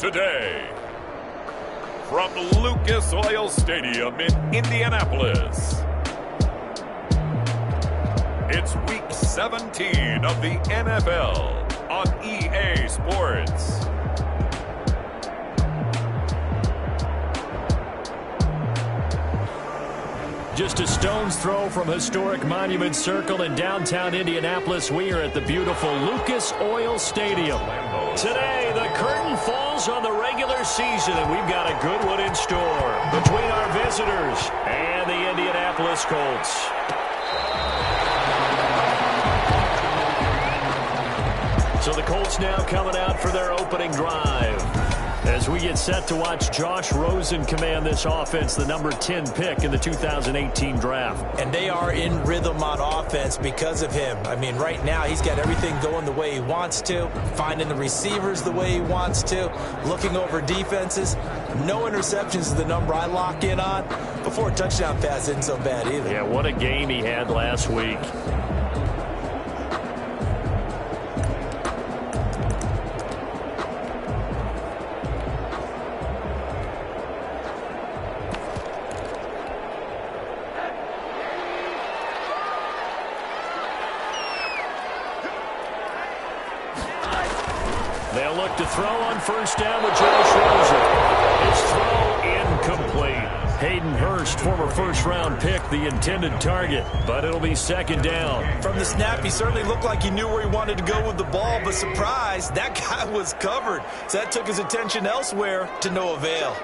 today. From Lucas Oil Stadium in Indianapolis, it's Week 17 of the NFL on EA Sports. Just a stone's throw from historic Monument Circle in downtown Indianapolis, we are at the beautiful Lucas Oil Stadium. Today, the curtain falls on the regular season, and we've got a good one in store between our visitors and the Indianapolis Colts. So the Colts now coming out for their opening drive, as we get set to watch Josh Rosen command this offense, the number 10 pick in the 2018 draft. And they are in rhythm on offense because of him. I mean, right now he's got everything going the way he wants to, finding the receivers the way he wants to, looking over defenses. No interceptions is the number I lock in on. Before a touchdown pass isn't so bad either. Yeah, what a game he had last week. They'll look to throw on first down with Josh Rosen. His throw incomplete. Hayden Hurst, former first-round pick, the intended target, but it'll be second down. From the snap, he certainly looked like he knew where he wanted to go with the ball, but surprise, that guy was covered. So that took his attention elsewhere to no avail.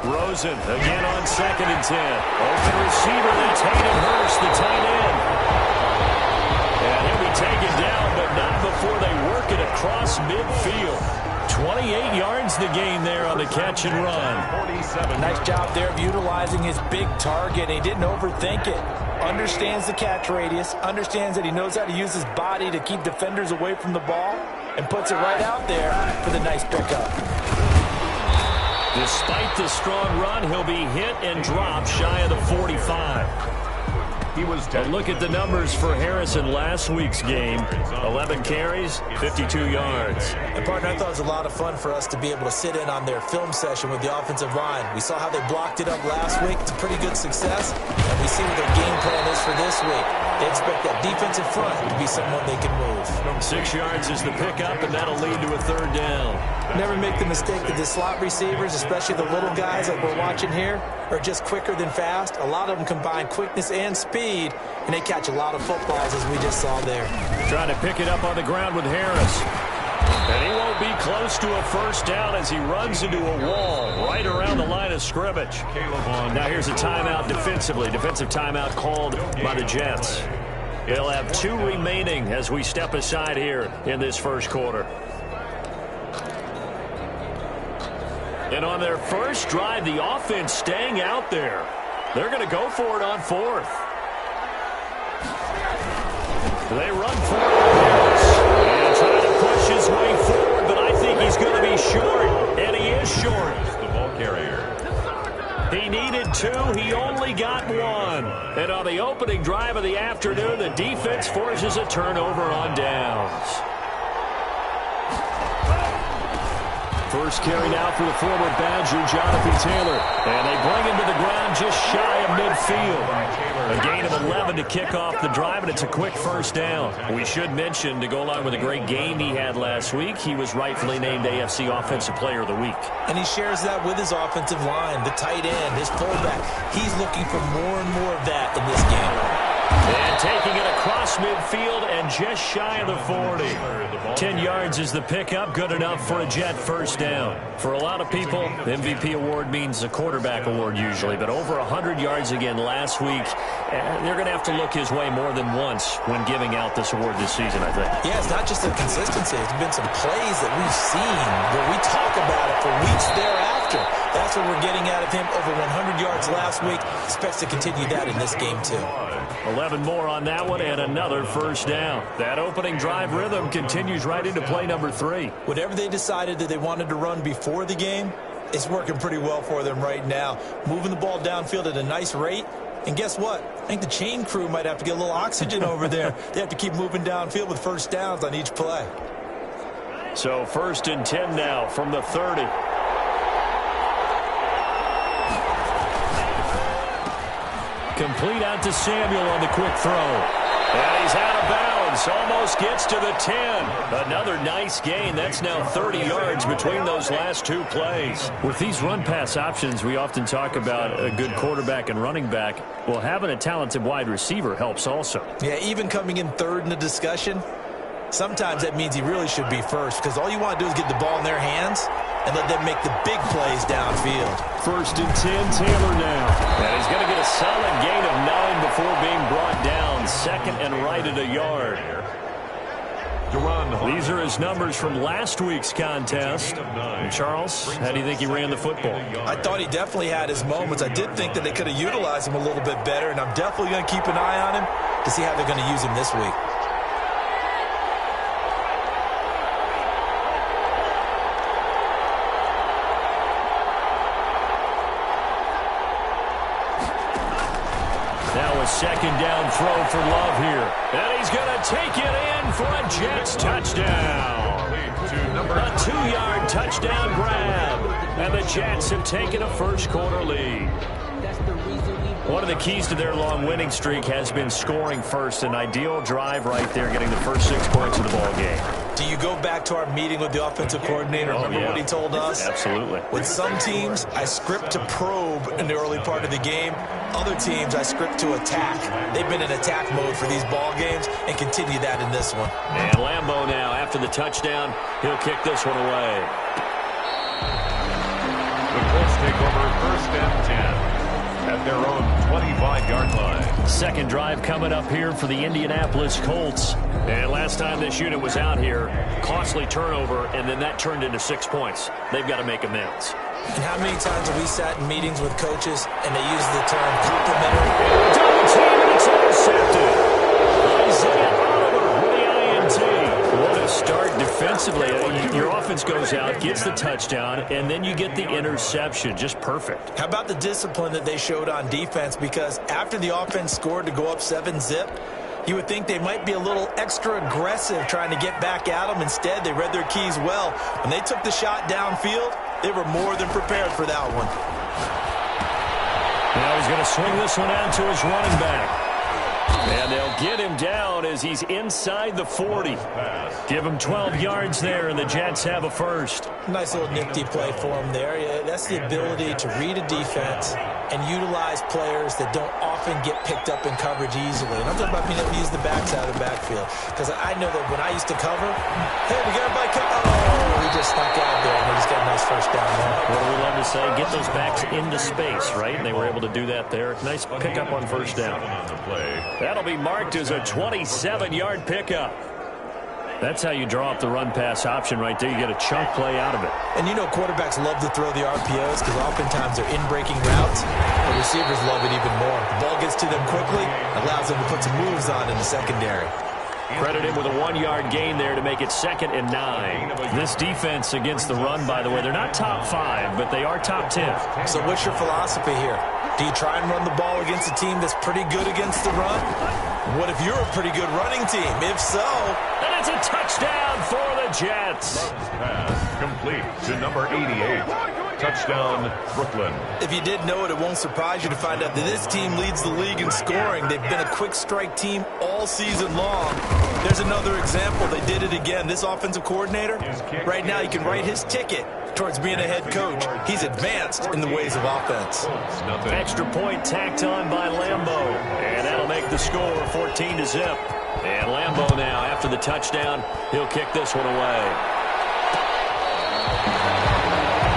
Rosen again on 2nd and 10. Open receiver, that's Hayden Hurst, the tight end. And he'll be taken down, but not before they work it across midfield. 28 yards the gain there on the catch and run. Nice job there of utilizing his big target. He didn't overthink it. Understands the catch radius, understands that he knows how to use his body to keep defenders away from the ball, and puts it right out there for the nice pickup. Despite the strong run, he'll be hit and dropped shy of the 45. But look at the numbers for Harrison last week's game. 11 carries, 52 yards. And, partner, I thought it was a lot of fun for us to be able to sit in on their film session with the offensive line. We saw how they blocked it up last week. It's a pretty good success. And we see what their game plan is for this week. They expect that defensive front to be someone they can move. 6 yards is the pickup, and that'll lead to a third down. Never make the mistake that the slot receivers, especially the little guys like we're watching here, are just quicker than fast. A lot of them combine quickness and speed, and they catch a lot of footballs, as we just saw there. Trying to pick it up on the ground with Harris. And he won't be close to a first down as he runs into a wall right around the line of scrimmage. Now here's a timeout defensively. Defensive timeout called by the Jets. They'll have 2 remaining as we step aside here in this first quarter. And on their first drive, the offense staying out there. They're going to go for it on 4th. They run for it with Harris. And trying to push his way forward, but I think he's going to be short. And he is short. The ball carrier. He needed 2. He only got 1. And on the opening drive of the afternoon, the defense forces a turnover on downs. First carry now for the former Badger, Jonathan Taylor. And they bring him to the ground just shy of midfield. A gain of 11 to kick off the drive, and it's a quick first down. We should mention, to go along with a great game he had last week, he was rightfully named AFC Offensive Player of the Week. And he shares that with his offensive line, the tight end, his fullback. He's looking for more and more of that in this game. And taking it across midfield and just shy of the 40. 10 yards is the pickup, good enough for a Jet first down. For a lot of people, the MVP award means a quarterback award usually, but over 100 yards again last week. They're going to have to look his way more than once when giving out this award this season, I think. Yeah, it's not just the consistency. There's been some plays that we've seen where we talk about it for weeks thereafter. That's what we're getting out of him. Over 100 yards last week. Expects to continue that in this game, too. 11 more on that one and another first down. That opening drive rhythm continues right into play number 3. Whatever they decided that they wanted to run before the game, it's working pretty well for them right now. Moving the ball downfield at a nice rate. And guess what? I think the chain crew might have to get a little oxygen over there. They have to keep moving downfield with first downs on each play. So 1st and 10 now from the 30. Complete out to Samuel on the quick throw. And he's out of bounds. Almost gets to the 10. Another nice gain. That's now 30 yards between those last two plays. With these run-pass options, we often talk about a good quarterback and running back. Well, having a talented wide receiver helps also. Yeah, even coming in third in the discussion, sometimes that means he really should be first, because all you want to do is get the ball in their hands and let them make the big plays downfield. 1st and 10, Taylor now. And he's going to get a solid gain of 9 before being brought down. 2nd and right at a yard. These are his numbers from last week's contest. And Charles, how do you think he ran the football? I thought he definitely had his moments. I did think that they could have utilized him a little bit better, and I'm definitely going to keep an eye on him to see how they're going to use him this week. Now a 2nd down throw for Love here. And he's going to take it in for a Jets touchdown. A 2-yard touchdown grab. And the Jets have taken a first-quarter lead. One of the keys to their long winning streak has been scoring first. An ideal drive right there, getting the first 6 points of the ball game. Do you go back to our meeting with the offensive coordinator? Remember what he told us? Absolutely. With some teams, I script to probe in the early part of the game. Other teams, I script to attack. They've been in attack mode for these ball games and continue that in this one. And Lambeau now, after the touchdown, he'll kick this one away. The Colts take over 1st and 10 at their own 25-yard line. 2nd drive coming up here for the Indianapolis Colts. And last time this unit was out here, costly turnover, and then that turned into 6 points. They've got to make amends. And how many times have we sat in meetings with coaches and they use the term complimentary? Double team, and it's intercepted. Isaiah Oliver with the INT. What a start defensively. Your offense goes out, gets the touchdown, and then you get the interception. Just perfect. How about the discipline that they showed on defense? Because after the offense scored to go up 7-zip, you would think they might be a little extra aggressive trying to get back at them. Instead, they read their keys well. When they took the shot downfield, they were more than prepared for that one. Now he's going to swing this one out to his running back. And they'll get him down as he's inside the 40. Give him 12 yards there, and the Jets have a first. Nice little nifty play for him there. Yeah, that's the ability to read a defense and utilize players that don't often get picked up in coverage easily. And I'm talking about being able to use the backside of the backfield. Because I know that when I used to cover, hey, we got everybody cover. Oh, he just snuck out there, and they just got a nice first down there. What do we love to say? Get those backs into space, right? And they were able to do that there. Nice pickup on first down. That'll be marked as a 27-yard pickup. That's how you draw up the run-pass option right there. You get a chunk play out of it. And you know quarterbacks love to throw the RPOs because oftentimes they're in-breaking routes. The receivers love it even more. The ball gets to them quickly, allows them to put some moves on in the secondary. Credit him with a 1-yard gain there to make it 2nd and 9. This defense against the run, by the way, they're not top 5, but they are top 10. So what's your philosophy here? Do you try and run the ball against a team that's pretty good against the run? What if you're a pretty good running team? If so, then it's a touchdown for the Jets. Pass complete to number 88. Touchdown, Brooklyn. If you did know it, it won't surprise you to find out that this team leads the league in scoring. They've been a quick strike team all season long. There's another example. They did it again. This offensive coordinator, right now you can write his ticket towards being a head coach. He's advanced in the ways of offense. Extra point tacked on by Lambeau. And that'll make the score 14-0. And Lambeau now, after the touchdown, he'll kick this one away.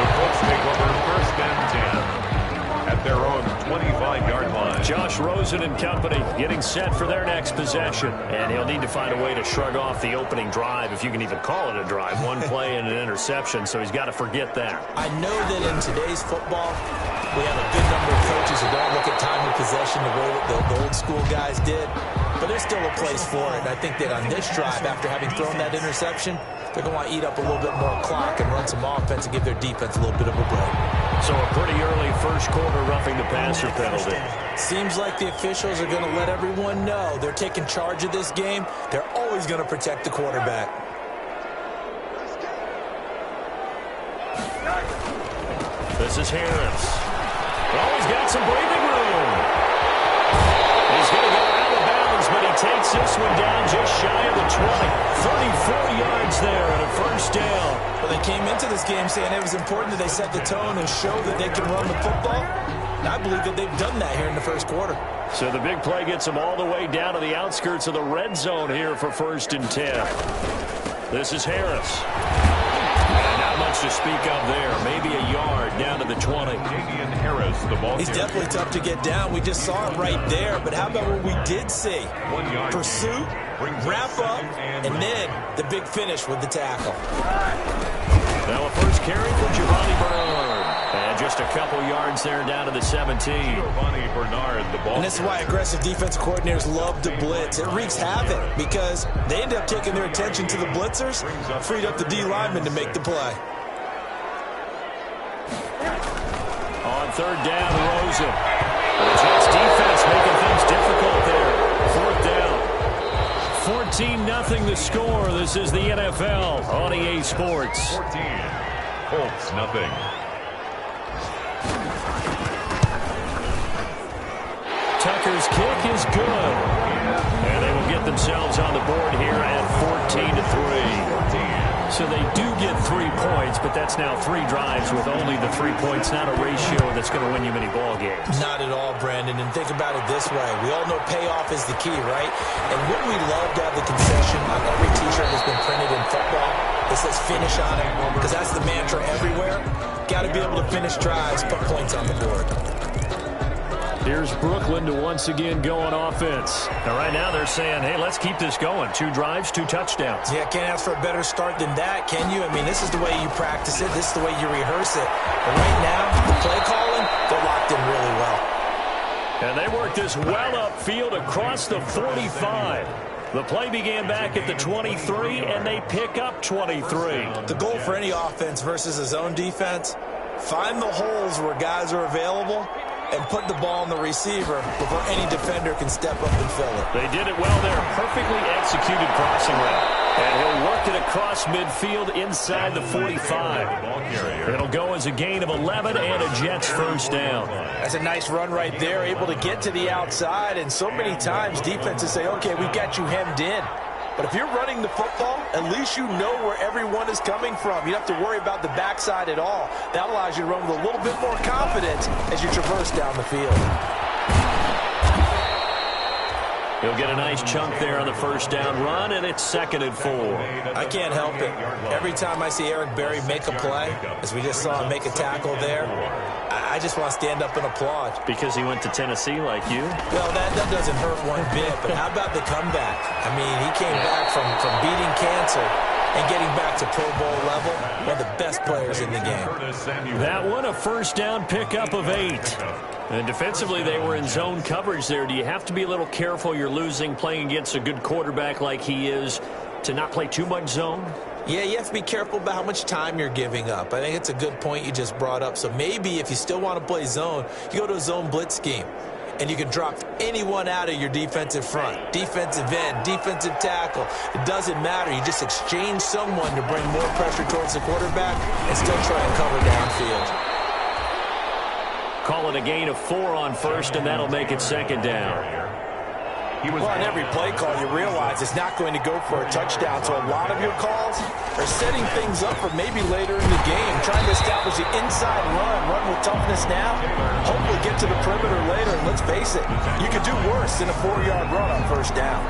The Colts take over 1st and 10 at their own 25-yard line. Josh Rosen and company getting set for their next possession. And he'll need to find a way to shrug off the opening drive, if you can even call it a drive. One play and an interception, so he's got to forget that. I know that in today's football, we have a good number of coaches who don't look at time of possession the way that the old school guys did. But there's still a place for it. And I think that on this drive, after having thrown that interception, they're going to want to eat up a little bit more clock and run some offense and give their defense a little bit of a break. So a pretty early first quarter roughing the passer penalty. Seems like the officials are going to let everyone know they're taking charge of this game. They're always going to protect the quarterback. This is Harris. Oh, he's got some breathing room. He's going to go out of bounds, but he takes this one down just shy of the 20. 34 yards there and a first down. Well, they came into this game saying it was important that they set the tone and show that they can run the football. And I believe that they've done that here in the first quarter. So the big play gets them all the way down to the outskirts of the red zone here for 1st and 10. This is Harris. And not much to speak of there. Maybe a yard down to the 20. Damian Harris, the ball He's carrier. definitely tough to get down. We just saw it right there. But how about what we did see? 1 yard. Pursuit, wrap up, and then the big finish with the tackle. Now a first carry for Giovanni Bernard. And just a couple yards there down to the 17. Giovanni Bernard, the ball And this is why aggressive defensive coordinators love to blitz. It wreaks havoc because they end up taking their attention to the blitzers, freed up the D lineman to make the play. On 3rd down, Rosen. The Jets defense making things difficult there. 4th down. 14-0 the score. This is the NFL on EA Sports. 14. Colts, nothing. Tucker's kick is good. And they will get themselves on the board here at 14-3. So they do get 3 points, but that's now 3 drives with only the 3 points, not a ratio that's going to win you many ball games. Not at all, Brandon. And think about it this way. We all know payoff is the key, right? And wouldn't we love to have the concession on every T-shirt that's been printed in football that says finish on it? Because that's the mantra everywhere. Got to be able to finish drives, put points on the board. Here's Brooklyn to once again go on offense. Now, right now they're saying, hey, let's keep this going. 2 drives, 2 touchdowns. Yeah, can't ask for a better start than that, can you? I mean, this is the way you practice it. This is the way you rehearse it. But right now, the play calling, they're locked in really well. And they work this well upfield across the 45. The play began back at the 23, and they pick up 23. The goal for any offense versus a zone defense, find the holes where guys are available and put the ball on the receiver before any defender can step up and fill it. They did it well there. Perfectly executed crossing route. And he'll work it across midfield inside the 45. It'll go as a gain of 11 and a Jets first down. That's a nice run right there, able to get to the outside. And so many times defenses say, okay, we've got you hemmed in. But if you're running the football, at least you know where everyone is coming from. You don't have to worry about the backside at all. That allows you to run with a little bit more confidence as you traverse down the field. He'll get a nice chunk there on the first down run, and it's 2nd and 4. I can't help it. Every time I see Eric Berry make a play, as we just saw him make a tackle there, I just want to stand up and applaud. Because he went to Tennessee like you? Well, that doesn't hurt one bit, but how about the comeback? I mean, he came back from beating cancer and getting back to Pro Bowl level, one of the best players in the game. That one, a first down pickup of 8. And defensively, they were in zone coverage there. Do you have to be a little careful? You're losing, playing against a good quarterback like he is, to not play too much zone? Yeah, you have to be careful about how much time you're giving up. I think it's a good point you just brought up. So maybe if you still want to play zone, you go to a zone blitz scheme. And you can drop anyone out of your defensive front. Defensive end, defensive tackle. It doesn't matter. You just exchange someone to bring more pressure towards the quarterback and still try and cover downfield. Call it a gain of 4 on first, and that'll make it 2nd down. Well, on every play call, you realize it's not going to go for a touchdown. So a lot of your calls are setting things up for maybe later in the game, trying to establish the inside run with toughness now, hopefully get to the perimeter later. And let's face it, you could do worse than a 4-yard run on first down.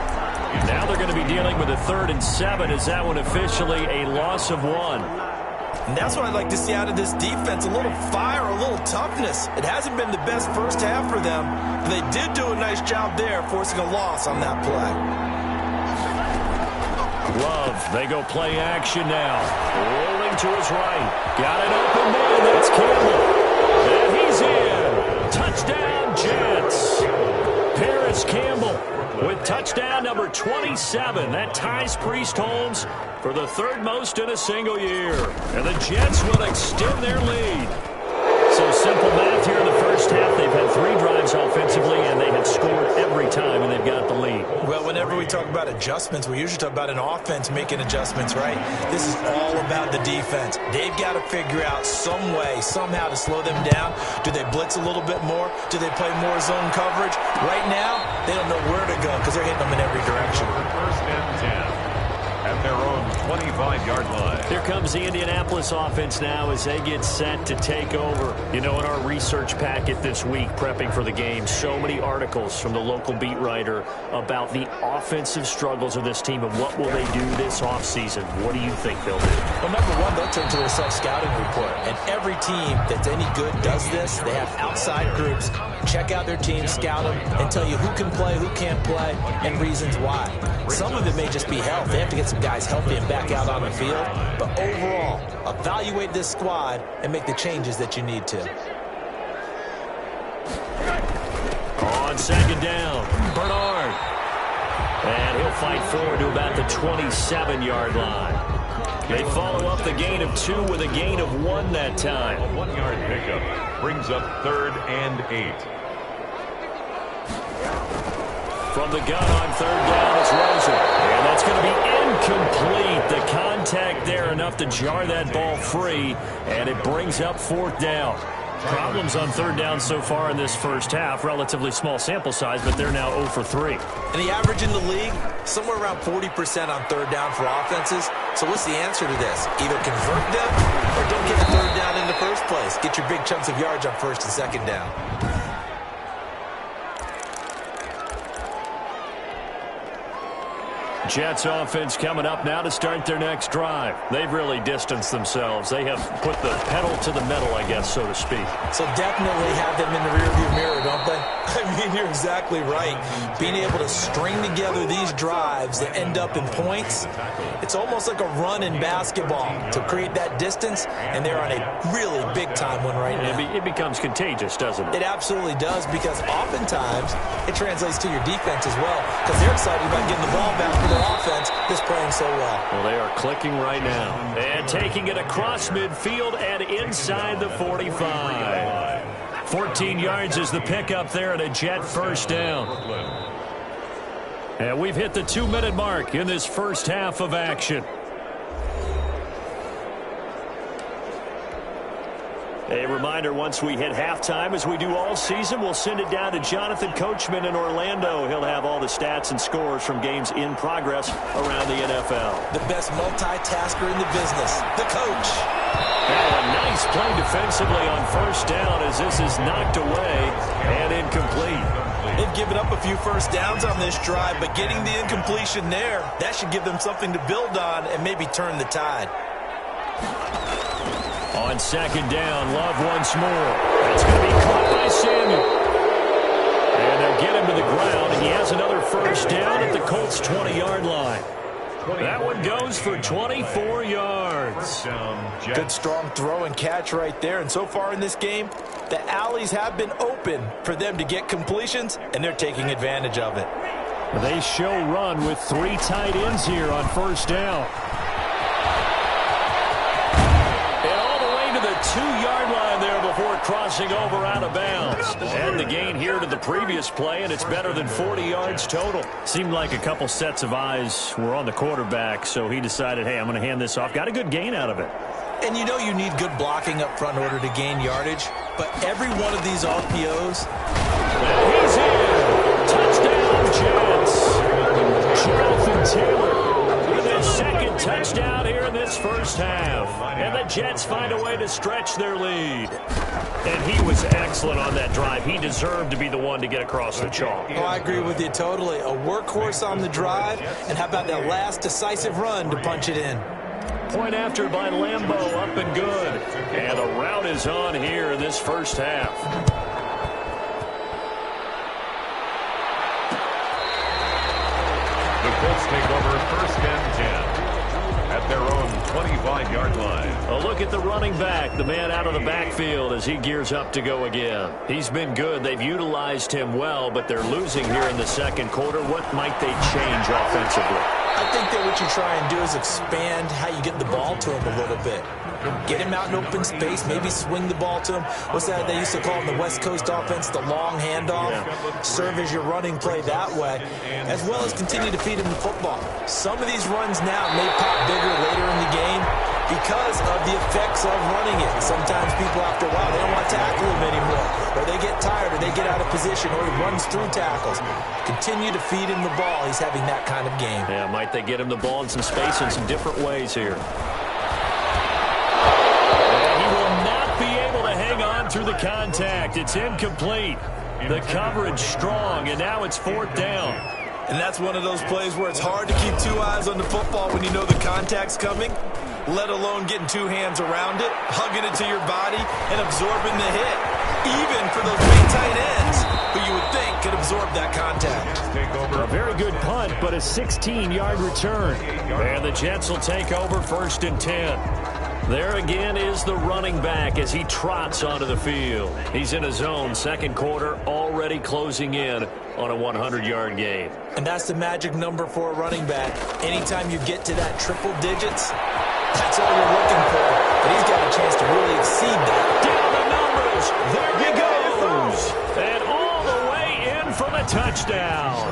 Now they're going to be dealing with a 3rd and 7. Is that one officially a loss of 1? And that's what I'd like to see out of this defense, a little fire, a little toughness. It hasn't been the best first half for them, but they did do a nice job there, forcing a loss on that play. Love, they go play action now. Rolling to his right. Got it open man, that's Campbell. And he's in. Touchdown, Jets. Paris Campbell with touchdown number 27. That ties Priest Holmes for the 3rd most in a single year. And the Jets will extend their lead. So simple math here in the first first half, they've had 3 drives offensively, and they have scored every time, and they've got the lead. Well, whenever we talk about adjustments, we usually talk about an offense making adjustments, right? This is all about the defense. They've got to figure out some way, somehow to slow them down. Do they blitz a little bit more? Do they play more zone coverage? Right now, they don't know where to go because they're hitting them in every direction. First and 10 at their own 25-yard line. Here comes the Indianapolis offense now as they get set to take over. You know, in our research packet this week, prepping for the game, so many articles from the local beat writer about the offensive struggles of this team and what will they do this offseason. What do you think they'll do? Well, number one, they'll turn to their self-scouting report. And every team that's any good does this. They have outside groups. Check out their team, scout them, and tell you who can play, who can't play, and reasons why. Some of it may just be health. They have to get some guys healthy and back out on the field. But overall, evaluate this squad and make the changes that you need to. On second down, Bernard. And he'll fight forward to about the 27-yard line. They follow up the gain of 2 with a gain of 1 that time. A 1-yard pickup brings up 3rd and 8. From the gun on 3rd down is Rosen. And that's going to be incomplete. The contact there enough to jar that ball free. And it brings up 4th down. Problems on 3rd down so far in this first half. Relatively small sample size, but they're now 0 for 3. And the average in the league, somewhere around 40% on 3rd down for offenses. So what's the answer to this? Either convert them or don't get a 3rd down in the first place. Get your big chunks of yards on 1st and 2nd down. Jets offense coming up now to start their next drive. They've really distanced themselves. They have put the pedal to the metal, I guess, so to speak. So definitely have them in the rearview mirror, don't they? I mean, you're exactly right. Being able to string together these drives that end up in points, it's almost like a run in basketball to create that distance, and they're on a really big-time one right now. It becomes contagious, doesn't it? It absolutely does, because oftentimes it translates to your defense as well, because they're excited about getting the ball back for their offense that's playing so well. Well, they are clicking right now. And taking it across midfield and inside the 45. 14 yards is the pickup there at a Jet first down. And we've hit the 2-minute mark in this first half of action. A reminder, once we hit halftime, as we do all season, we'll send it down to Jonathan Coachman in Orlando. He'll have all the stats and scores from games in progress around the NFL. The best multitasker in the business, the coach. And a nice play defensively on 1st down as this is knocked away and incomplete. They've given up a few 1st downs on this drive, but getting the incompletion there, that should give them something to build on and maybe turn the tide. On 2nd down, Love once more. That's going to be caught by Samuel. And they'll get him to the ground, and he has another 1st down at the Colts' 20-yard line. That one goes for 24 yards. Good strong throw and catch right there. And so far in this game, the alleys have been open for them to get completions, and they're taking advantage of it. They show run with 3 tight ends here on 1st down. And all the way to the 2-yard line there before crossing over out of bounds. And the gain here to the previous play, and it's better than 40 yards total. Seemed like a couple sets of eyes were on the quarterback, so he decided, hey, I'm going to hand this off. Got a good gain out of it. And you know you need good blocking up front in order to gain yardage, but every one of these RPOs. And he's in. Touchdown, Jets. Jonathan Taylor with his 2nd touchdown here in this first half. And the Jets find a way to stretch their lead. And he was excellent on that drive. He deserved to be the one to get across the chalk. Oh, I agree with you totally. A workhorse on the drive, and how about that last decisive run to punch it in? Point after by Lambo, up and good. And the route is on here in this first half. The Colts take over 1st and 10 at their own 25-yard line. A look at the running back, the man out of the backfield as he gears up to go again. He's been good. They've utilized him well, but they're losing here in the 2nd quarter. What might they change offensively? I think that what you try and do is expand how you get the ball to him a little bit. Get him out in open space, maybe swing the ball to him. What's that they used to call in the West Coast offense, the long handoff? Serve as your running play that way, as well as continue to feed him the football. Some of these runs now may pop bigger later in the game because of the effects of running it. Sometimes people, after a while, they don't want to tackle him anymore, or they get tired, or they get out of position, or he runs through tackles. Continue to feed him the ball. He's having that kind of game. Yeah, might they get him the ball in some space in some different ways here. Through the contact. It's incomplete. The coverage strong, and now it's 4th down. And that's one of those plays where it's hard to keep 2 eyes on the football when you know the contact's coming, let alone getting 2 hands around it, hugging it to your body, and absorbing the hit. Even for those big tight ends, who you would think could absorb that contact. A very good punt, but a 16-yard return. And the Jets will take over 1st and 10. There again is the running back as he trots onto the field. He's in his zone, 2nd quarter, already closing in on a 100-yard game. And that's the magic number for a running back. Anytime you get to that triple digits, that's all you're looking for. But he's got a chance to really exceed that. Down the numbers. There he goes. And all the way in for the touchdown.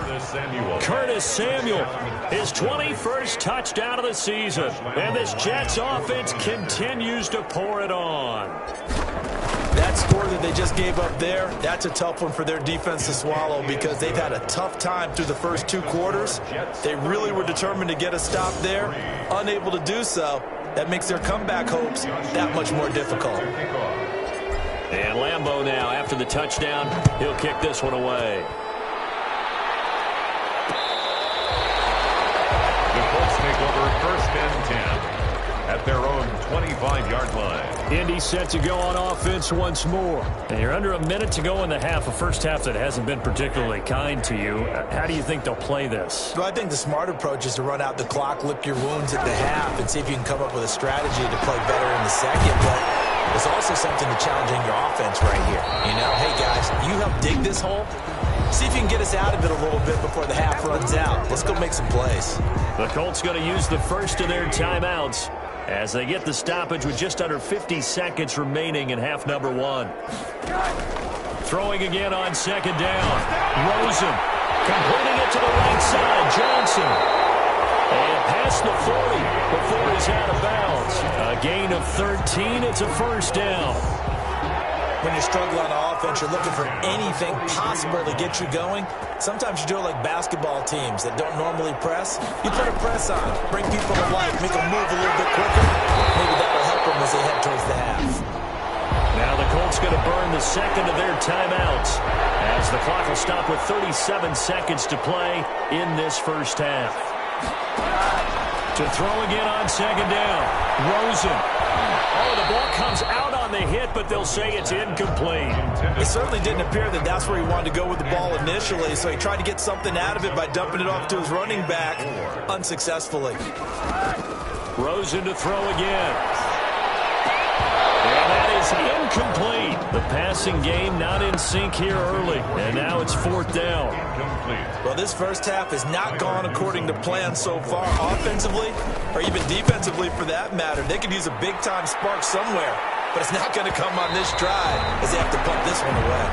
Curtis Samuel, his 21st touchdown of the season. And this Jets offense continues to pour it on. That score that they just gave up there, that's a tough one for their defense to swallow because they've had a tough time through the first 2 quarters. They really were determined to get a stop there, unable to do so. That makes their comeback hopes that much more difficult. And Lambeau now, after the touchdown, he'll kick this one away. The Colts take over 1st and 10 at their own 25-yard line. Indy set to go on offense once more. And you're under a minute to go in the half, a first half that hasn't been particularly kind to you. How do you think they'll play this? Well, I think the smart approach is to run out the clock, lick your wounds at the half, and see if you can come up with a strategy to play better in the second. But there's also something to challenging your offense right here. You know, hey, guys, you help dig this hole. See if you can get us out of it a little bit before the half runs out. Let's go make some plays. The Colts going to use the first of their timeouts as they get the stoppage with just under 50 seconds remaining in half number 1. Throwing again on 2nd down. Rosen completing it to the right side. Johnson. And past the 40 before he's out of bounds. A gain of 13. It's a 1st down. When you're struggling on offense, you're looking for anything possible to get you going. Sometimes you do it like basketball teams that don't normally press. You put a press on, bring people to life, make them move a little bit quicker. Maybe that'll help them as they head towards the half. Now the Colts going to burn the second of their timeouts as the clock will stop with 37 seconds to play in this first half. To throw again on 2nd down. Rosen. Oh, the ball comes out on the hit, but they'll say it's incomplete. It certainly didn't appear that that's where he wanted to go with the ball initially, so he tried to get something out of it by dumping it off to his running back unsuccessfully. Rosen to throw again. And that is incomplete. The passing game not in sync here early, and now it's 4th down. Well, this first half has not gone according to plan so far offensively, or even defensively for that matter. They could use a big-time spark somewhere, but it's not going to come on this drive as they have to pump this one away.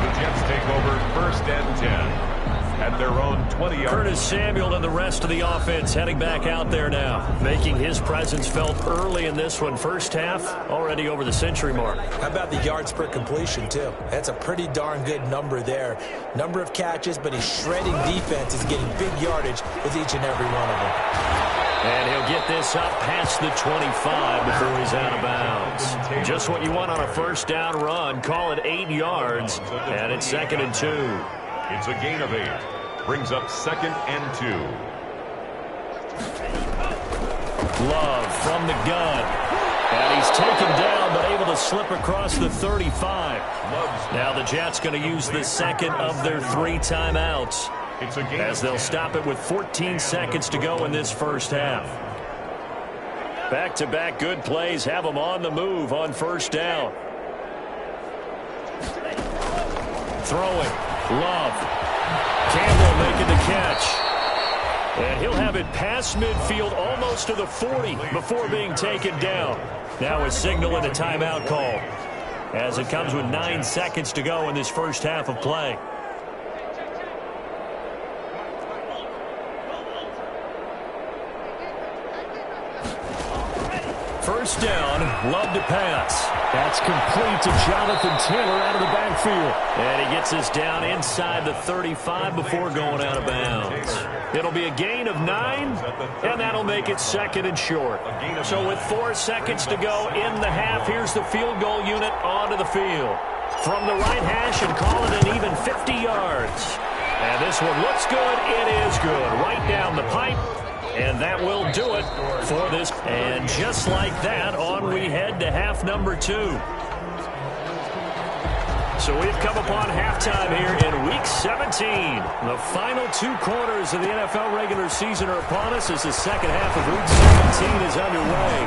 The Jets take over 1st and 10 at their own 20-yard. Curtis Samuel and the rest of the offense heading back out there now, making his presence felt early in this one. First half, already over the century mark. How about the yards per completion, too? That's a pretty darn good number there. Number of catches, but he's shredding defense. He's getting big yardage with each and every one of them. And he'll get this up past the 25 before he's out of bounds. Just what you want on a first down run. Call it 8 yards, and it's 2nd and 2. It's a gain of 8. Brings up 2nd and 2. Love from the gun. And he's taken down, but able to slip across the 35. Now the Jets going to use the second of their 3 timeouts, as they'll stop it with 14 seconds to go in this first half. Back-to-back good plays have them on the move on first down. Throwing. Love. Campbell making the catch. And he'll have it past midfield almost to the 40 before being taken down. Now a signal and a timeout call as it comes with 9 seconds to go in this first half of play. First down, Love to pass. That's complete to Jonathan Taylor out of the backfield. And he gets us down inside the 35 before going out of bounds. It'll be a gain of 9, and that'll make it second and short. So with 4 seconds to go in the half, here's the field goal unit onto the field. From the right hash and call it an even 50 yards. And this one looks good. It is good. Right down the pipe. And that will do it for this. And just like that, on we head to half number 2. So we've come upon halftime here in Week 17. The final 2 quarters of the NFL regular season are upon us as the second half of Week 17 is underway.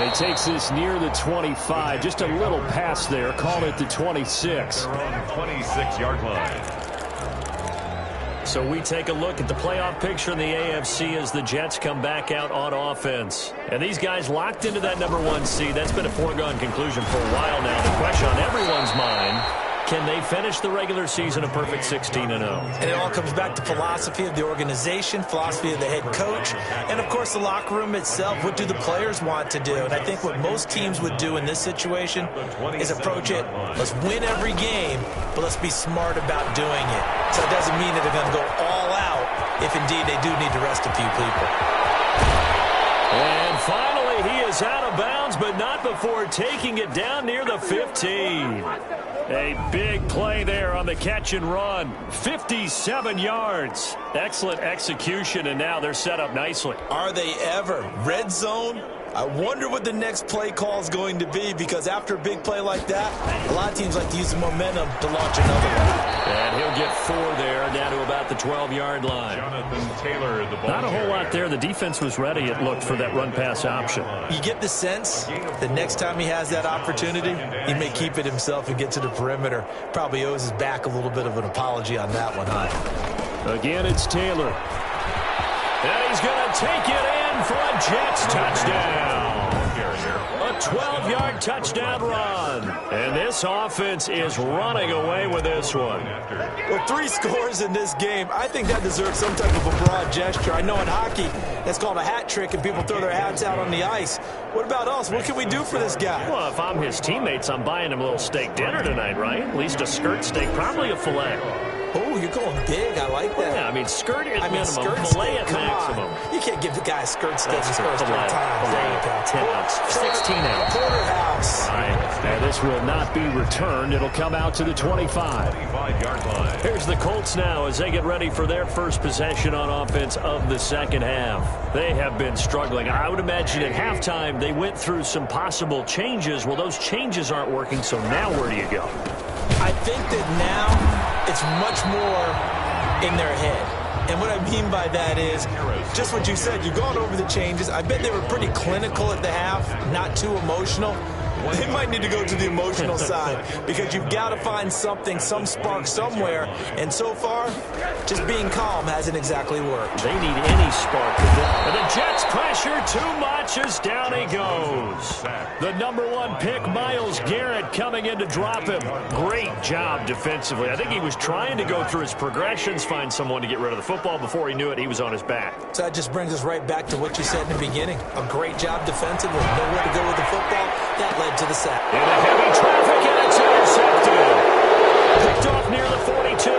And it takes this near the 25. Just a little pass there. Call it the 26. Around 26-yard line. So we take a look at the playoff picture in the AFC as the Jets come back out on offense. And these guys locked into that number 1 seed. That's been a foregone conclusion for a while now. The question on everyone's mind, can they finish the regular season a perfect 16-0? And it all comes back to philosophy of the organization, philosophy of the head coach, and, of course, the locker room itself. What do the players want to do? And I think what most teams would do in this situation is approach it, let's win every game, but let's be smart about doing it. So it doesn't mean that they're going to go all out if, indeed, they do need to rest a few people. And finally, he is out of bounds, but not before taking it down near the 15. A big play there on the catch and run. 57 yards. Excellent execution, and now they're set up nicely. Are they ever? Red zone? I wonder what the next play call is going to be, because after a big play like that, a lot of teams like to use the momentum to launch another one. And he'll get 4 there, down to about the 12-yard line. Jonathan Taylor, the ball Not a whole lot there. The defense was ready, it looked, for that run-pass option. You get the sense that next time he has that opportunity, he may keep it himself and get to the perimeter. Probably owes his back a little bit of an apology on that one, huh? Again, it's Taylor. And he's going to take it in for a Jets touchdown. A 12-yard touchdown run. And this offense is running away with this one. Well, 3 scores in this game. I think that deserves some type of a broad gesture. I know in hockey, that's called a hat trick, and people throw their hats out on the ice. What about us? What can we do for this guy? Well, if I'm his teammates, I'm buying him a little steak dinner tonight, right? At least a skirt steak, probably a filet. Oh, you're going big. I like that. Yeah, I mean, skirt at minimum, skirt filet steak, at maximum. You can't give the guy a skirt steak his first 3 Filet, times. There you go. 10 ounce, 16 ounce. Porterhouse. All right, now this will not be returned. It'll come out to the 25. 25-yard line. Here's the Colts now as they get ready for their first possession on offense of the second half. They have been struggling. I would imagine at halftime they went through some possible changes. Well, those changes aren't working, so now where do you go? I think that now it's much more in their head. And what I mean by that is just what you said. You've gone over the changes. I bet they were pretty clinical at the half, not too emotional. They might need to go to the emotional side because you've got to find something, some spark somewhere. And so far, just being calm hasn't exactly worked. They need any spark. And the Jets pressure too much as down he goes. The number 1 pick, Myles Garrett, coming in to drop him. Great job defensively. I think he was trying to go through his progressions, find someone to get rid of the football. Before he knew it, he was on his back. So that just brings us right back to what you said in the beginning. A great job defensively. Nowhere to go with the football. That led to the sack. Into heavy traffic, and it's intercepted. Picked off near the 42.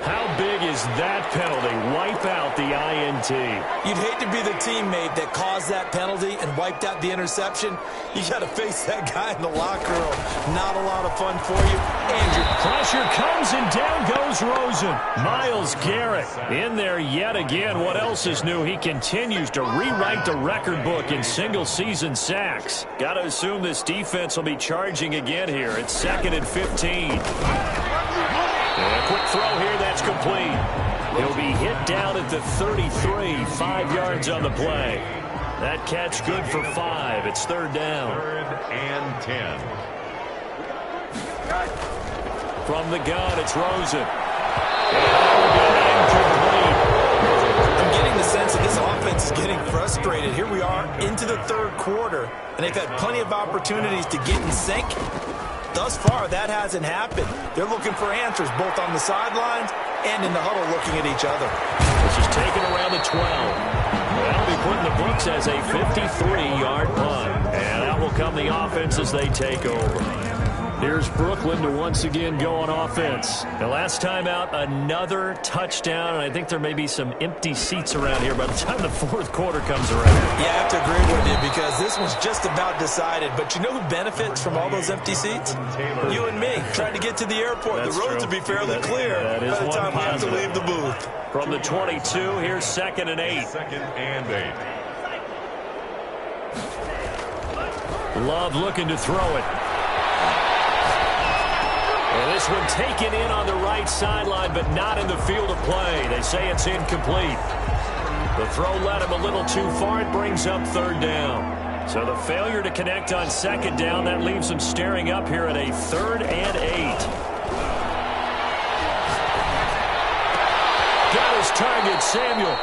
How big is that penalty? Wipe out the INT. You'd hate to be the teammate that caused that penalty and wiped out the interception. You got to face that guy in the locker room. Not a lot of fun for you. Andrew. Pressure comes and down goes Rosen. Myles Garrett in there yet again. What else is new? He continues to rewrite the record book in single-season sacks. Got to assume this defense will be charging again here. It's 2nd and 15. And a quick throw here, that's complete. He'll be hit down at the 33, 5 yards on the play. That catch good for 5. It's 3rd down. 3rd and 10. From the gun, it's Rosen. And incomplete. I'm getting the sense that this offense is getting frustrated. Here we are into the third quarter, and they've had plenty of opportunities to get in sync. Thus far, that hasn't happened. They're looking for answers both on the sidelines and in the huddle looking at each other. This is taken around the 12. That'll be put in the books as a 53-yard punt. And out will come the offense as they take over. Here's Brooklyn to once again go on offense. The last time out, another touchdown, and I think there may be some empty seats around here by the time the fourth quarter comes around. Yeah, I have to agree with you because this one's just about decided. But you know who benefits from all those empty seats? You and me, trying to get to the airport. That's the roads true. will be fairly clear by the time we have to leave the booth. From the 22, here's 2nd and 8. 2nd and 8. Love looking to throw it. And this one taken in on the right sideline, but not in the field of play. They say it's incomplete. The throw led him a little too far. It brings up 3rd down. So the failure to connect on 2nd down, that leaves him staring up here at a 3rd and 8. Got his target, Samuel.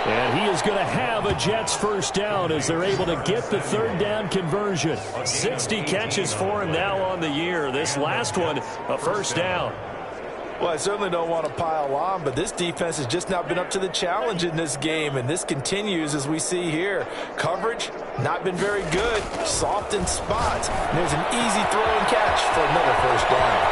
And he is going to have a Jets first down as they're able to get the 3rd down conversion. 60 catches for him now on the year. This last one, a first down. Well, I certainly don't want to pile on, but this defense has just not been up to the challenge in this game, and this continues as we see here. Coverage, not been very good. Soft in spots. And there's an easy throw and catch for another first down.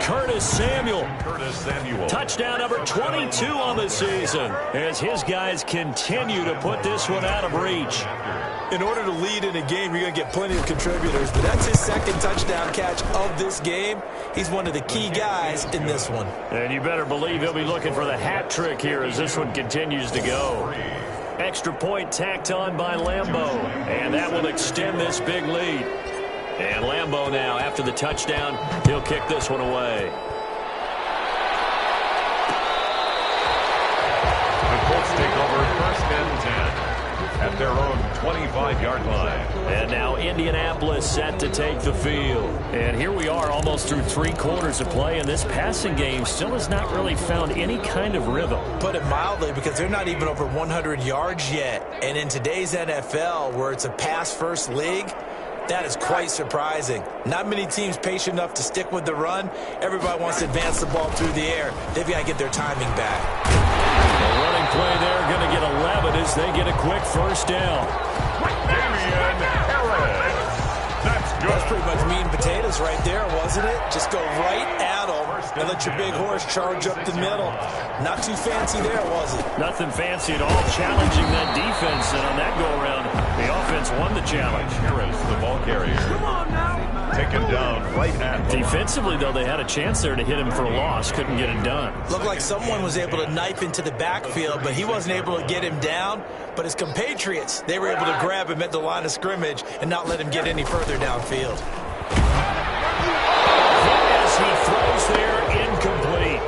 Curtis Samuel. Curtis Samuel. Touchdown number 22 on the season as his guys continue to put this one out of reach. In order to lead in a game, you're going to get plenty of contributors, but that's his 2nd touchdown catch of this game. He's one of the key guys in this one. And you better believe he'll be looking for the hat trick here as this one continues to go. Extra point tacked on by Lambeau, and that will extend this big lead. And Lambeau now, after the touchdown, he'll kick this one away. The Colts take over 1st and 10 at their own 25-yard line. And now Indianapolis set to take the field. And here we are almost through 3 quarters of play, and this passing game still has not really found any kind of rhythm. Put it mildly, because they're not even over 100 yards yet. And in today's NFL, where it's a pass-first league, that is quite surprising. Not many teams patient enough to stick with the run. Everybody wants to advance the ball through the air. They've got to get their timing back. The running play there going to get 11 as they get a quick first down. Damian Harris. That's good. That's pretty much meat and potatoes right there, wasn't it? Just go right at them and let your big horse charge up the middle. Not too fancy there, was it? Nothing fancy at all, challenging that defense. And on that go-around, the offense won the challenge. Harris, the ball carrier. Come on now. Taken down right at the Defensively, though, they had a chance there to hit him for a loss. Couldn't get it done. Looked like someone was able to knife into the backfield, but he wasn't able to get him down. But his compatriots, they were able to grab him at the line of scrimmage and not let him get any further downfield. As he throws there, incomplete.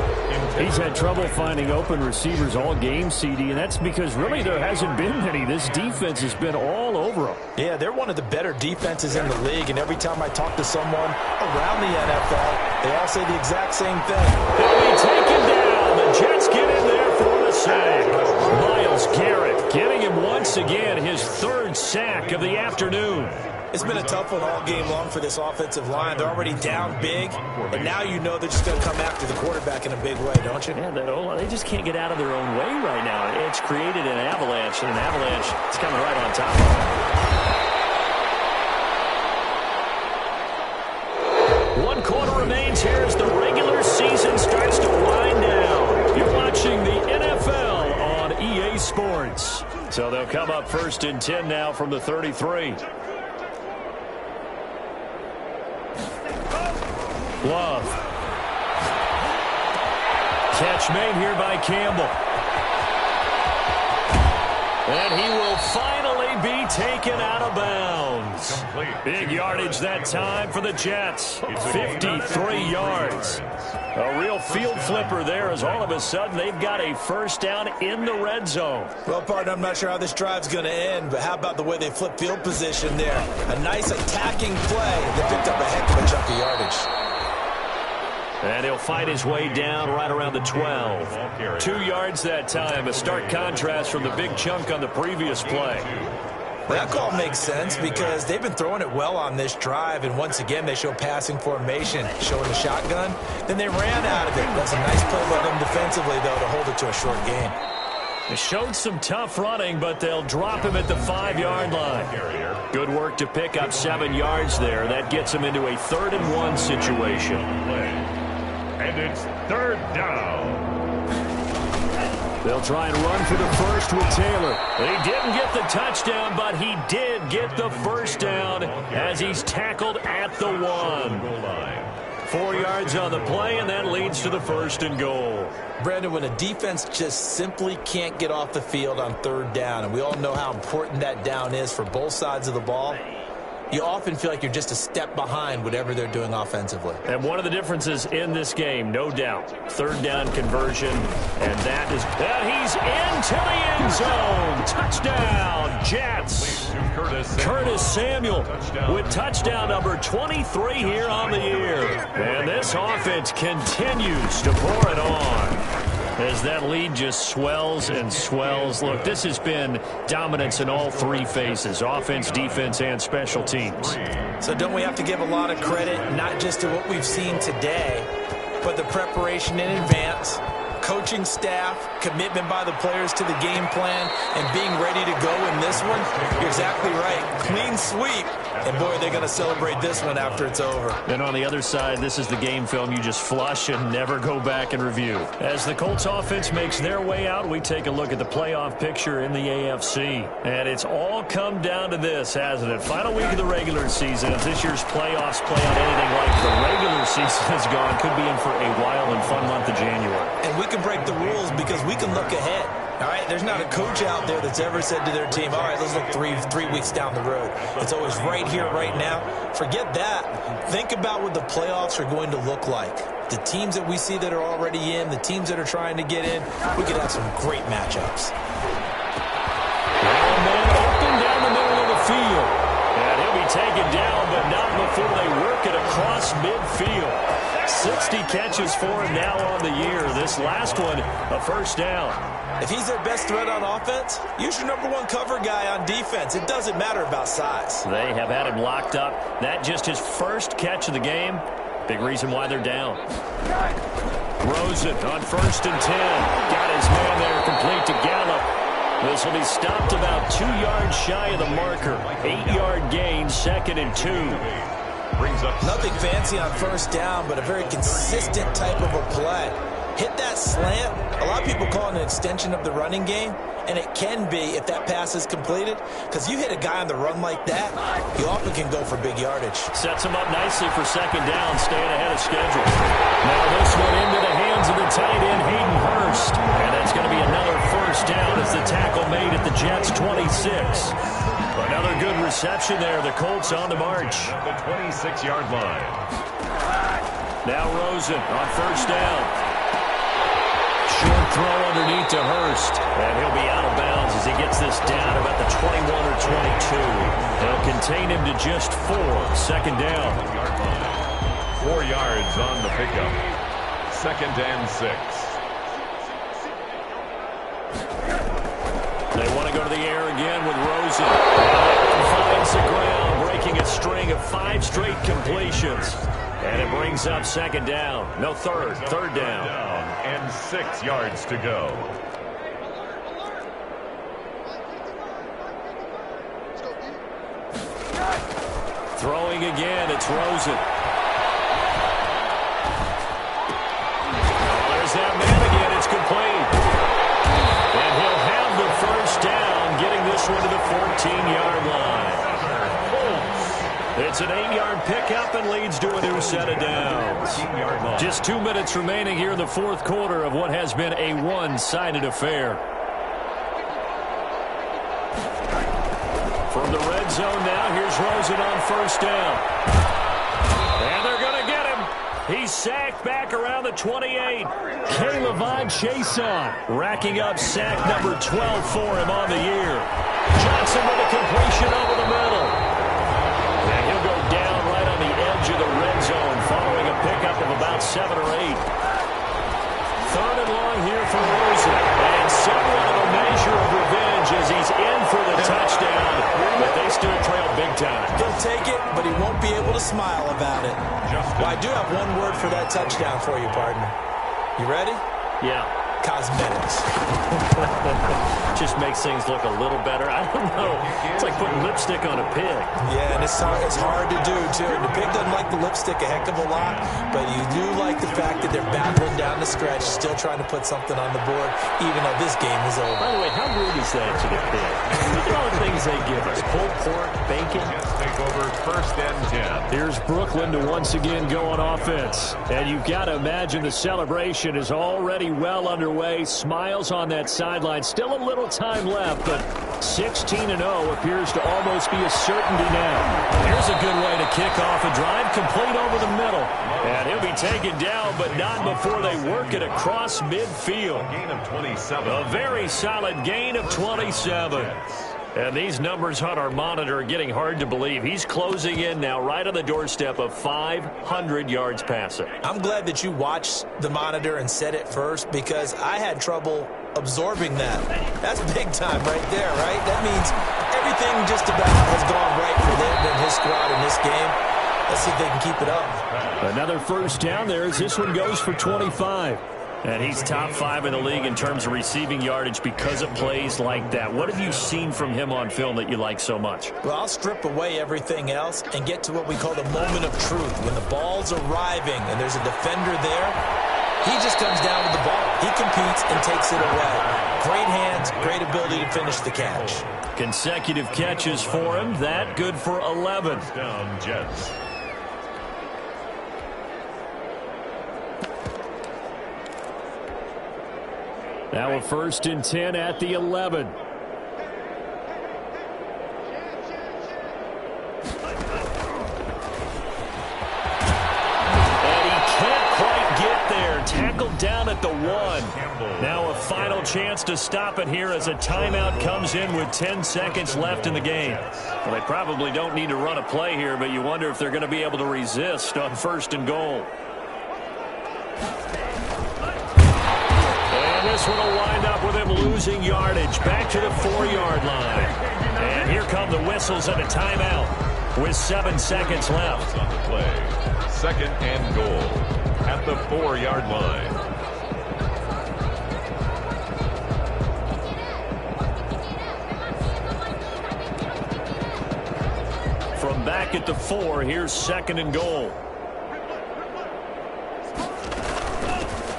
He's had trouble finding open receivers all game, CD, and that's because really there hasn't been many. This defense has been all over them. Yeah, they're one of the better defenses in the league, and every time I talk to someone around the NFL, they all say the exact same thing. They'll be taken down. The Jets get in there for the sack. Myles Garrett getting him once again his 3rd sack of the afternoon. It's been a tough one all game long for this offensive line. They're already down big, and now you know they're just going to come after the quarterback in a big way, don't you? Yeah, they just can't get out of their own way right now. It's created an avalanche, and an avalanche is coming right on top of them. 1 quarter remains here as the regular season starts to wind down. You're watching the NFL on EA Sports. So they'll come up 1st and 10 now from the 33. Love. Catch made here by Campbell. And he will finally be taken out of bounds. Big yardage that time for the Jets. 53 yards. A real field flipper there as all of a sudden they've got a first down in the red zone. Well, partner, I'm not sure how this drive's going to end, but how about the way they flip field position there? A nice attacking play. They picked up a heck of a chunk of yardage. And he'll fight his way down right around the 12. 2 yards that time, a stark contrast from the big chunk on the previous play. That call makes sense because they've been throwing it well on this drive, and once again they show passing formation, showing the shotgun. Then they ran out of it. That's a nice play by them defensively, though, to hold it to a short game. They showed some tough running, but they'll drop him at the 5-yard line. Good work to pick up 7 yards there. That gets him into a 3rd and 1 situation. And it's 3rd down. They'll try and run for the first with Taylor. He didn't get the touchdown, but he did get the first down as he's tackled at the 1. 4 yards on the play, and that leads to the 1st and goal. Brandon, when a defense just simply can't get off the field on 3rd down, and we all know how important that down is for both sides of the ball, you often feel like you're just a step behind whatever they're doing offensively. And one of the differences in this game, no doubt, 3rd down conversion, and that is, he's into the end zone. Touchdown, Jets. Curtis Samuel with touchdown number 23 here on the year. And this offense continues to pour it on as that lead just swells and swells. Look, this has been dominance in all 3 phases, offense, defense, and special teams. So don't we have to give a lot of credit, not just to what we've seen today, but the preparation in advance, coaching staff, commitment by the players to the game plan, and being ready to go in this one? You're exactly right. Clean sweep. And, boy, they're going to celebrate this one after it's over. And on the other side, this is the game film you just flush and never go back and review. As the Colts offense makes their way out, we take a look at the playoff picture in the AFC. And it's all come down to this, hasn't it? Final week of the regular season. If this year's playoffs play out anything like the regular season has gone, could be in for a wild and fun month of January. And we can break the rules because we can look ahead. All right, there's not a coach out there that's ever said to their team, all right, let's look three weeks down the road. It's always right here, right now. Forget that. Think about what the playoffs are going to look like. The teams that we see that are already in, the teams that are trying to get in, we could have some great matchups. And then open down the middle of the field. And he'll be taken down, but not before they work it across midfield. 60 catches for him now on the year. This last one, a first down. If he's their best threat on offense, use your #1 cover guy on defense. It doesn't matter about size. They have had him locked up. That just his first catch of the game. Big reason why they're down. Rosen on 1st and 10. Got his man there complete to Gallup. This will be stopped about 2 yards shy of the marker. 8-yard gain, 2nd and 2. Brings up nothing fancy on 1st down, but a very consistent type of a play. Hit that slant. A lot of people call it an extension of the running game, and it can be if that pass is completed, because you hit a guy on the run like that, you often can go for big yardage. Sets him up nicely for 2nd down, staying ahead of schedule. Now this one into the hands of the tight end, Hayden Hurst, and that's going to be another first down as the tackle made at the Jets' 26. Another good reception there. The Colts on the march. the 26-yard line. Now Rosen on 1st down. Short throw underneath to Hurst. And he'll be out of bounds as he gets this down about the 21 or 22. They'll contain him to just 4. 2nd down. 4 yards on the pickup. 2nd and 6. They want to go to the air again with Rosen. Finds the ground, breaking a string of 5 straight completions. And it brings up 2nd down. No, 3rd down. And 6 yards to go. Throwing again, it's Rosen. Oh, there's that man again, it's complete. And he'll have the first down, getting this one to the 14-yard line. It's an 8-yard pickup and leads to a new set of downs. Just 2 minutes remaining here in the 4th quarter of what has been a one-sided affair. For red zone now. Here's Rosen on first down. And they're going to get him. He's sacked back around the 28. K'Lavon Chaisson racking up sack number 12 for him on the year. Johnson with a completion over the middle. And he'll go down right on the edge of the red zone following a pickup of about 7 or 8. Third and long here for Rosen. And somewhat of a measure of revenge as he's in for the touchdown. But they still trail big time. He'll take it, but he won't be able to smile about it. Well, I do have one word for that touchdown for you, partner. You ready? Yeah. Cosmetics. Just makes things look a little better. I don't know. It's like putting lipstick on a pig. Yeah, and it's hard to do, too. And the pig doesn't like the lipstick a heck of a lot, but you do like the fact that they're battling down the stretch, still trying to put something on the board, even though this game is over. By the way, how rude is that to the pig? Look at all the things they give us. Pulled pork, bacon. Take over first and 10. Here's Brooklyn to once again go on offense. And you've got to imagine the celebration is already well underway. Smiles on that sideline. Still a little time left, but 16-0 appears to almost be a certainty now. Here's a good way to kick off a drive, complete over the middle. And he'll be taken down, but not before they work it across midfield. A gain of 27. A very solid gain of 27. And these numbers on our monitor are getting hard to believe. He's closing in now right on the doorstep of 500 yards passing. I'm glad that you watched the monitor and said it first because I had trouble absorbing that. That's big time right there, right? That means everything just about has gone right for them and his squad in this game. Let's see if they can keep it up. Another first down there as this one goes for 25. And he's top 5 in the league in terms of receiving yardage because of plays like that. What have you seen from him on film that you like so much? Well, I'll strip away everything else and get to what we call the moment of truth. When the ball's arriving and there's a defender there, he just comes down with the ball. He competes and takes it away. Great hands, great ability to finish the catch. Consecutive catches for him. That good for 11. Down Jets. Now a 1st and 10 at the 11. And he can't quite get there. Tackled down at the 1. Now a final chance to stop it here as a timeout comes in with 10 seconds left in the game. Well, they probably don't need to run a play here, but you wonder if they're going to be able to resist on 1st and goal. This one will wind up with him losing yardage back to the 4-yard line. And here come the whistles and a timeout with 7 seconds left. On the play. 2nd and goal at the 4-yard line. From back at the 4, here's 2nd and goal.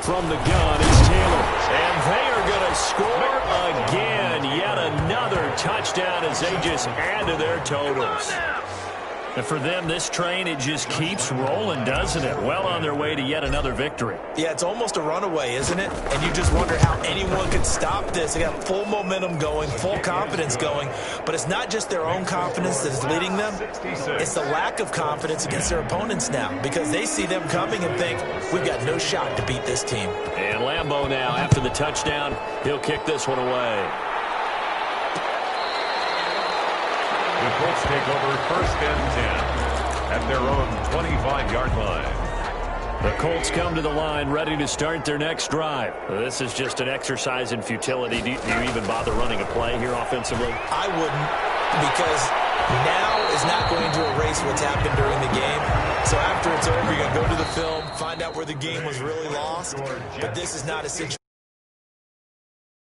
From the gun is Taylor. And they are going to score again. Yet another touchdown as they just add to their totals. And for them, this train, it just keeps rolling, doesn't it? Well on their way to yet another victory. Yeah, it's almost a runaway, isn't it? And you just wonder how anyone could stop this. They got full momentum going, full confidence going. But it's not just their own confidence that is leading them. It's the lack of confidence against their opponents now because they see them coming and think, we've got no shot to beat this team. And Lambeau now, after the touchdown, he'll kick this one away. The Colts take over 1st and 10 at their own 25-yard line. The Colts come to the line ready to start their next drive. This is just an exercise in futility. Do you even bother running a play here offensively? I wouldn't, because now is not going to erase what's happened during the game. So after it's over, you're going to go to the film, find out where the game was really lost. But this is not a situation